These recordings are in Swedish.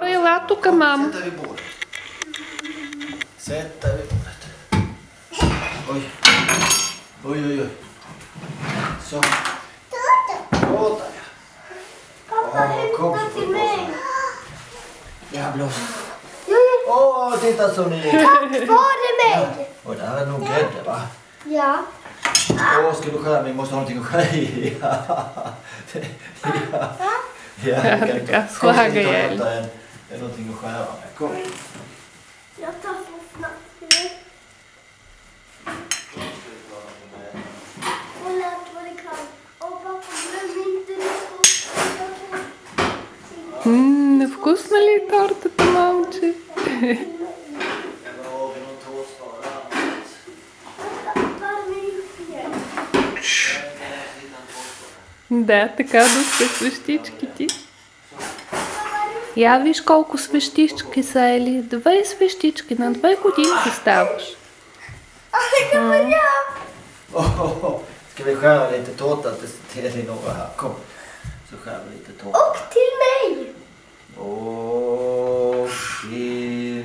Ela tuck, mamma. Sätta vid bordet. Sätta vid bordet. Oj. Oj, oj, oj. Så. Tårta, ja. Pappa, hämta till mig. Ja, blås. Åh, titta så ni. Tack för mig. Och det här är nog grädde, va? Ja. Åh, ska du skära? Vi måste ha någonting att skära i. Ja, Du kan slaga ihjäl. Det är någonting att skära med. Kom. Jag tar så snabbt. Och lät vad det kan. Och pappa, glöm inte Вкусно ли тортата, мамче? Да, така духте свещичките. Я виж колко свещички са, Ели. 2 свещички, на 2 годинки ставаш. Ska vi skära lite tårta till Elinora här? Kom. Så skär vi lite tårta. Och till mig. Och till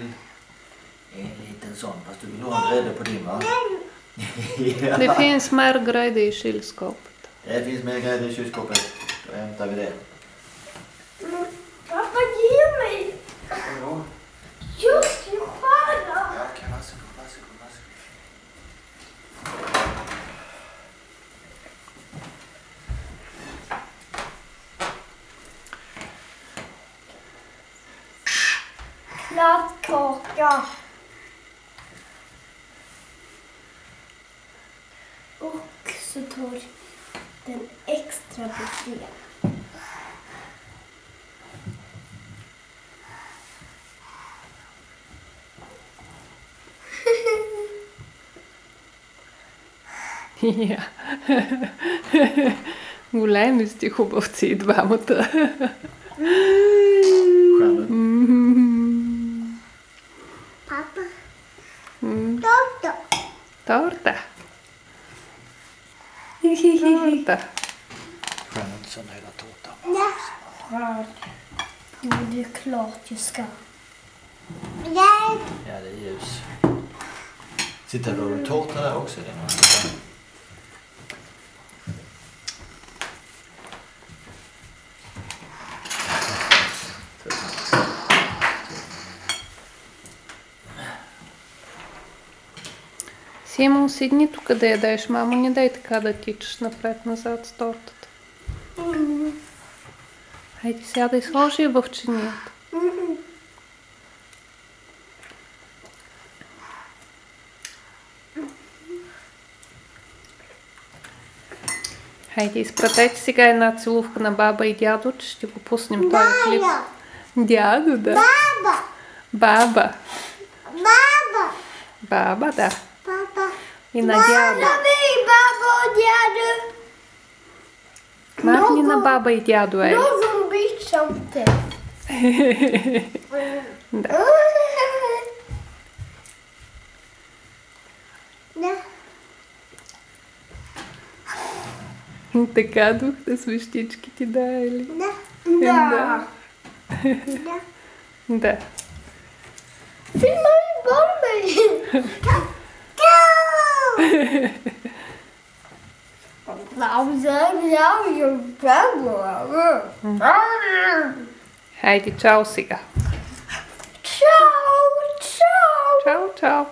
en liten sån. Fast du vill ha en grädde på din, va? Ja. Det finns mer grädde i kylskåpet. Det finns mer grädde i kylskåpet. Då hämtar vi det. Pappa, ge mig. Ja. Just det, fara. Ja, okej, varsågod, varsågod, varsågod. Kladdkaka. Och så tar den extra buffé. Ja. Големи сте хубавци и двамата. Pappa. Torta. Torta. Torta. Skär inte sönder hela tårtan. Nej. Jo, det är klart jag ska. Ja, det är ljus. Sitter du och tårta där också? Симон, седни тук да ядеш, мамо, не дай така да тичаш напред-назад с тортата. Хайде, сядай, сложи я в чинията. Хайде, изпратете сега една целувка на баба и дядо, че ще го пуснем този клип. Дядо, да. Баба. Баба. Баба. Баба, да. Pappa. И на дядо. Baba och djädu. Махни на баба и дядо, Ели. Någon bytsamte. Да. Да. Така духте свещичките, да, Ели. Да. Да. Да. Да. Filma ju bara mig. Хайде, чао сега. Ciao, ciao. Чао, чао.